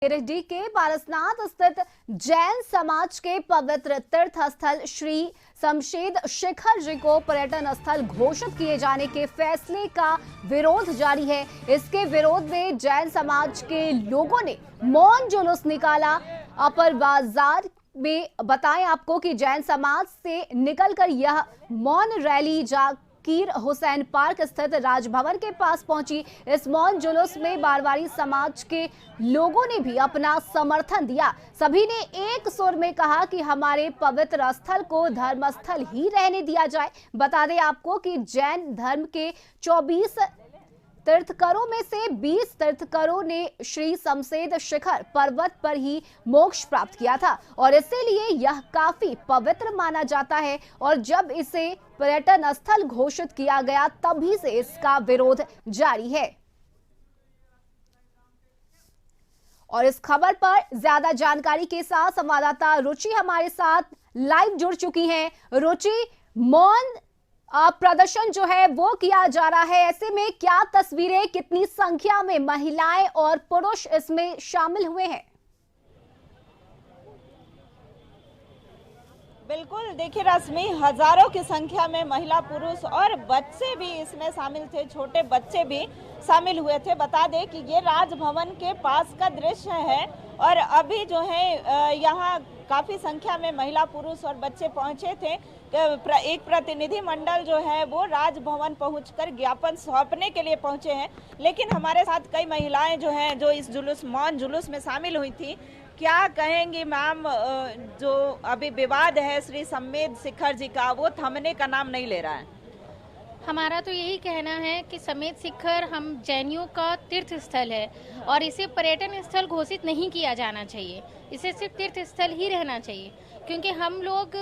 गिरिडीह के पारसनाथ स्थित जैन समाज के पवित्र तीर्थ स्थल श्री शमशेद शिखर जी को पर्यटन स्थल घोषित किए जाने के फैसले का विरोध जारी है। इसके विरोध में जैन समाज के लोगों ने मौन जुलूस निकाला। अपर बाजार में बताएं आपको कि जैन समाज से निकलकर यह मौन रैली कीर हुसैन पार्क स्थित राजभवन के पास पहुंची। इस मौन जुलूस में बारवारी समाज के लोगों ने भी अपना समर्थन दिया। सभी ने एक सुर में कहा कि हमारे पवित्र स्थल को धर्मस्थल ही रहने दिया जाए। बता दें आपको कि जैन धर्म के 24 तीर्थकरों में से 20 तीर्थकरों ने श्री शमशेद शिखर पर्वत पर ही मोक्ष प्राप्त किया था और इसीलिए यह काफी पवित्र माना जाता है। और जब इसे पर्यटन स्थल घोषित किया गया तभी से इसका विरोध जारी है। और इस खबर पर ज्यादा जानकारी के साथ संवाददाता रुचि हमारे साथ लाइव जुड़ चुकी हैं। रुचि, मौन प्रदर्शन जो है वो किया जा रहा है, ऐसे में क्या तस्वीरें, कितनी संख्या में महिलाएं और पुरुष इसमें शामिल हुए हैं? बिल्कुल, देखिए रश्मि, हजारों की संख्या में महिला, पुरुष और बच्चे भी इसमें शामिल थे। छोटे बच्चे भी शामिल हुए थे। बता दें कि ये राजभवन के पास का दृश्य है और अभी जो है यहाँ काफी संख्या में महिला, पुरुष और बच्चे पहुंचे थे। एक प्रतिनिधि मंडल जो है वो राजभवन पहुंचकर ज्ञापन सौंपने के लिए पहुंचे हैं। लेकिन हमारे साथ कई महिलाएं जो हैं जो इस मौन जुलूस में शामिल हुई थी। क्या कहेंगी मैम, जो अभी विवाद है श्री शमशेद शिखर जी का, वो थमने का नाम नहीं ले रहा है? हमारा तो यही कहना है कि शमशेद शिखर हम जैनियों का तीर्थ स्थल है और इसे पर्यटन स्थल घोषित नहीं किया जाना चाहिए। इसे सिर्फ तीर्थ स्थल ही रहना चाहिए, क्योंकि हम लोग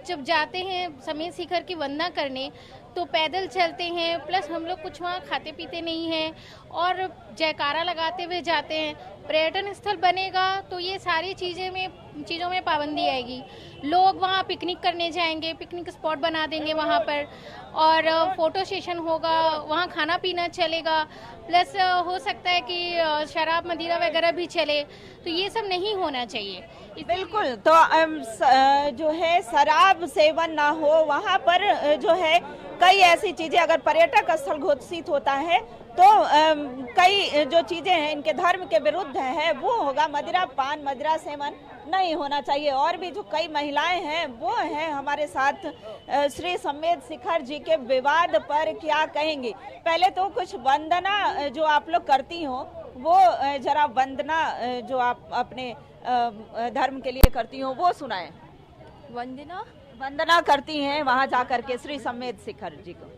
जब जाते हैं शमशेद शिखर की वंदना करने तो पैदल चलते हैं, प्लस हम लोग कुछ वहाँ खाते पीते नहीं हैं और जयकारा लगाते हुए जाते हैं। पर्यटन स्थल बनेगा तो ये सारी चीज़ों में पाबंदी आएगी। लोग वहाँ पिकनिक करने जाएंगे, पिकनिक स्पॉट बना देंगे वहाँ पर, और फोटो सेशन होगा, वहाँ खाना पीना चलेगा, प्लस हो सकता है कि शराब मदिरा वगैरह भी चले, तो ये सब नहीं होना चाहिए। बिल्कुल, तो जो है शराब सेवन ना हो वहाँ पर, जो है कई ऐसी चीजें, अगर पर्यटक स्थल घोषित होता है तो कई जो चीजें हैं इनके धर्म के विरुद्ध है वो होगा। मदिरा पान, मदिरा सेवन नहीं होना चाहिए। और भी जो कई महिलाएं हैं वो हैं हमारे साथ। श्री शमशेद शिखर जी के विवाद पर क्या कहेंगी? पहले तो कुछ वंदना जो आप लोग करती हो वो जरा वंदना जो आप अपने धर्म के लिए करती हो वो सुनाएं। वंदना करती हैं वहां जाकर के श्री शमशेद शिखर जी को।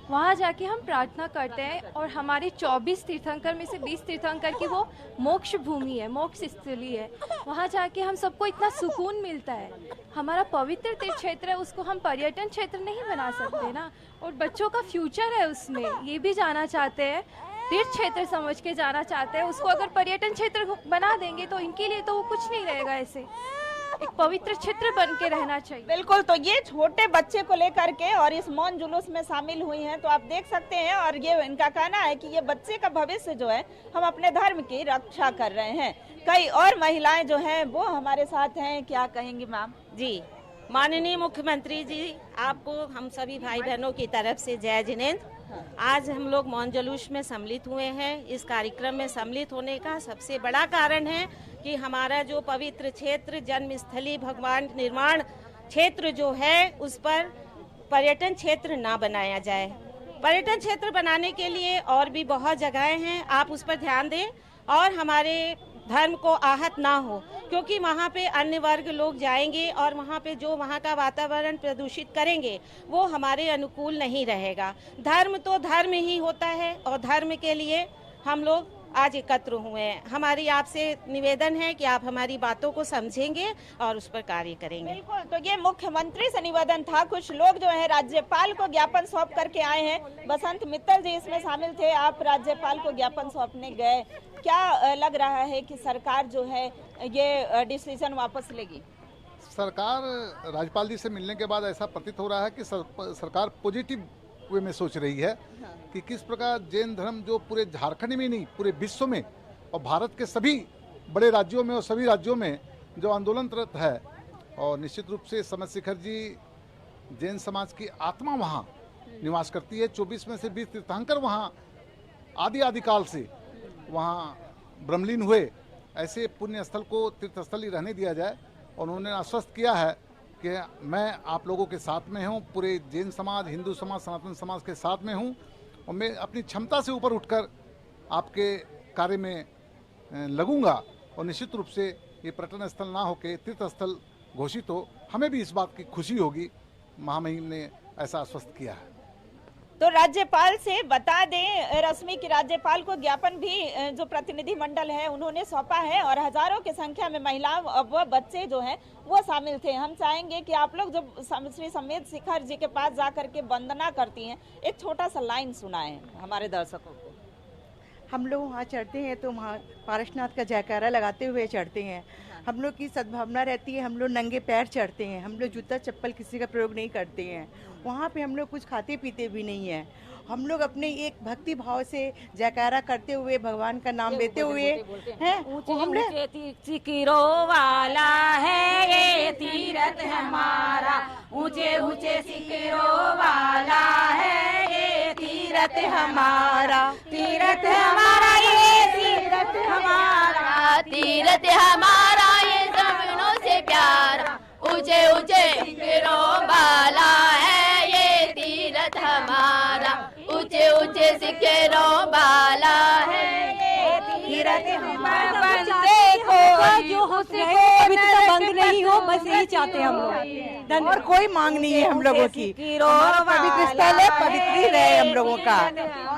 वहाँ जाके हम प्रार्थना करते हैं और हमारे 24 तीर्थंकर में से 20 तीर्थंकर की वो मोक्ष भूमि है, मोक्ष स्थली है। वहाँ जाके हम सबको इतना सुकून मिलता है। हमारा पवित्र तीर्थ क्षेत्र है, उसको हम पर्यटन क्षेत्र नहीं बना सकते ना। और बच्चों का फ्यूचर है उसमें, ये भी जाना चाहते हैं, तीर्थ क्षेत्र समझ के जाना चाहते हैं। उसको अगर पर्यटन क्षेत्र बना देंगे तो इनके लिए तो वो कुछ नहीं रहेगा, ऐसे एक पवित्र क्षेत्र बन के रहना चाहिए। बिल्कुल, तो ये छोटे बच्चे को लेकर के और इस मौन जुलूस में शामिल हुई हैं, तो आप देख सकते हैं। और ये इनका कहना है कि ये बच्चे का भविष्य जो है हम अपने धर्म की रक्षा कर रहे हैं। कई और महिलाएं जो हैं वो हमारे साथ हैं, क्या कहेंगी मैम? जी, माननीय मुख्यमंत्री जी, आपको हम सभी भाई बहनों की तरफ से जय जिनेंद्र। आज हम लोग मौन जुलूस में सम्मिलित हुए हैं। इस कार्यक्रम में सम्मिलित होने का सबसे बड़ा कारण है कि हमारा जो पवित्र क्षेत्र, जन्मस्थली, भगवान निर्माण क्षेत्र जो है उस पर पर्यटन क्षेत्र ना बनाया जाए। पर्यटन क्षेत्र बनाने के लिए और भी बहुत जगहें हैं, आप उस पर ध्यान दें और हमारे धर्म को आहत ना हो, क्योंकि वहाँ पे अन्य वर्ग लोग जाएंगे और वहाँ पे जो वहाँ का वातावरण प्रदूषित करेंगे वो हमारे अनुकूल नहीं रहेगा। धर्म तो धर्म ही होता है और धर्म के लिए हम लोग आज एकत्र हुए हैं। हमारी आपसे निवेदन है कि आप हमारी बातों को समझेंगे और उस पर कार्य करेंगे। बिल्कुल, तो ये मुख्यमंत्री से निवेदन था। कुछ लोग जो है राज्यपाल को ज्ञापन सौंप करके आए हैं। बसंत मित्तल जी इसमें शामिल थे। आप राज्यपाल को ज्ञापन सौंपने गए, क्या लग रहा है कि सरकार जो है ये डिसीजन वापस लेगी? सरकार राज्यपाल जी से मिलने के बाद ऐसा प्रतीत हो रहा है कि सरकार पॉजिटिव वे में सोच रही है कि किस प्रकार जैन धर्म जो पूरे झारखंड में नहीं पूरे विश्व में और भारत के सभी बड़े राज्यों में और सभी राज्यों में जो आंदोलनरत है। और निश्चित रूप से समत शिखर जी जैन समाज की आत्मा वहाँ निवास करती है। 24 में से 20 तीर्थंकर वहाँ आदिकाल से वहाँ ब्रह्मलीन हुए। ऐसे पुण्य स्थल को तीर्थस्थल ही रहने दिया जाए। और उन्होंने आश्वस्त किया है कि मैं आप लोगों के साथ में हूँ, पूरे जैन समाज, हिंदू समाज, सनातन समाज के साथ में हूँ और मैं अपनी क्षमता से ऊपर उठकर आपके कार्य में लगूंगा। और निश्चित रूप से ये पर्यटन स्थल ना होकर तीर्थ स्थल घोषित हो, हमें भी इस बात की खुशी होगी। महामहिम ने ऐसा आश्वस्त किया है। तो राज्यपाल से बता दें, रश्मि की राज्यपाल को ज्ञापन भी जो प्रतिनिधि मंडल है उन्होंने सौंपा है और हजारों की संख्या में महिला व बच्चे जो हैं वो शामिल थे। हम चाहेंगे कि आप लोग जब श्री समेत शिखर जी के पास जाकर के वंदना करती हैं, एक छोटा सा लाइन सुनाएं हमारे दर्शकों को। हम लोग वहाँ चढ़ते हैं तो वहाँ पारसनाथ का जयकारा लगाते हुए चढ़ते हैं। हम लोग की सद्भावना रहती है, हम लोग नंगे पैर चढ़ते हैं, हम लोग जूता चप्पल किसी का प्रयोग नहीं करते हैं। वहाँ पे हम लोग कुछ खाते पीते भी नहीं हैं। हम लोग अपने एक भक्ति भाव से जयकारा करते हुए भगवान का नाम लेते हुए हैं। ऊंचे सिकरो वाला है ये तीरथ हमारा, ऊंचे ऊंचे सिकरो वाला है ये तीरथ हमारा, तीरथ हमारा ये तीरथ हमारा, तीरथ हमारा ये जमीनों से प्यारा, ऊंचे ऊंचे सिकरो वाला है ये तीरथ हमारा, ऊंचे ऊंचे सिकरो वाला है ये तीरथ हमारा। बंदे को जो पवित्रता भंग नहीं हो, बस यही चाहते हैं हम लोग। और कोई मांग नहीं है हम लोगों की। हमारा पवित्र स्थल है, पवित्र ही रहे हम लोगों का।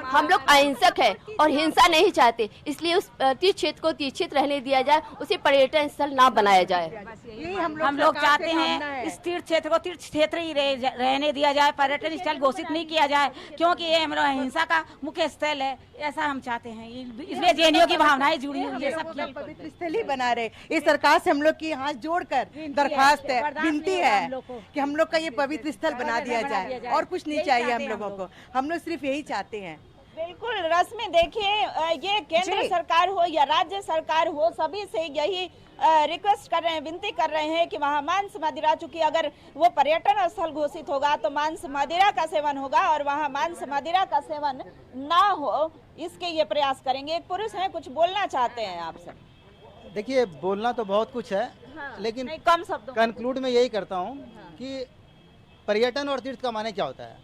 हम लोग अहिंसक है और हिंसा नहीं चाहते, इसलिए उस तीर्थ क्षेत्र को तीर्थ रहने दिया जाए, उसे पर्यटन स्थल ना बनाया जाए। हम लोग चाहते हैं इस तीर्थ क्षेत्र को तीर्थ क्षेत्र ही रहने दिया जाए, पर्यटन स्थल घोषित नहीं किया जाए, क्योंकि ये हमारा अहिंसा का मुख्य स्थल है, ऐसा हम चाहते हैं। इसलिए जैनियों की भावनाएं जुड़ी हुई है, सबकी पवित्र स्थल ही बना रहे। इस सरकार से हम लोग की हाथ जोड़कर दरखास्त है, विनती है कि हम लोग का ये पवित्र स्थल बना दिया जाए और कुछ नहीं चाहिए हम लोगों को। हम लोग सिर्फ यही चाहते हैं। बिल्कुल रश्मि, देखिए ये केंद्र सरकार हो या राज्य सरकार हो, सभी से यही रिक्वेस्ट कर रहे हैं, विनती कर रहे हैं कि वहाँ मांस मदिरा, चूंकि अगर वो पर्यटन स्थल घोषित होगा तो मांस मदिरा का सेवन होगा और वहाँ मांस मदिरा का सेवन ना हो, इसके ये प्रयास करेंगे। एक पुरुष हैं, कुछ बोलना चाहते हैं आपसे। देखिए, बोलना तो बहुत कुछ है, लेकिन कम शब्दों कंक्लूड में यही करता हूँ कि पर्यटन और तीर्थ का माने क्या होता है।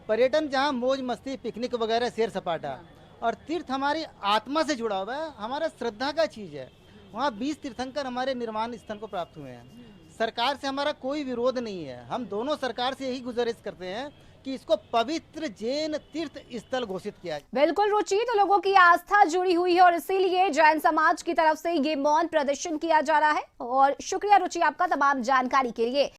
पर्यटन जहाँ मौज मस्ती, पिकनिक वगैरह, सैर सपाटा, और तीर्थ हमारी आत्मा से जुड़ा हुआ है, हमारा श्रद्धा का चीज़ है। वहाँ 20 तीर्थंकर हमारे निर्वाण स्थल को प्राप्त हुए हैं। सरकार से हमारा कोई विरोध नहीं है, हम दोनों सरकार से यही गुजारिश करते हैं कि इसको पवित्र जैन तीर्थ स्थल घोषित किया जाए। बिल्कुल रुचि, तो लोगों की आस्था जुड़ी हुई है और इसीलिए जैन समाज की तरफ से ये मौन प्रदर्शन किया जा रहा है। और शुक्रिया रुचि आपका तमाम जानकारी के लिए।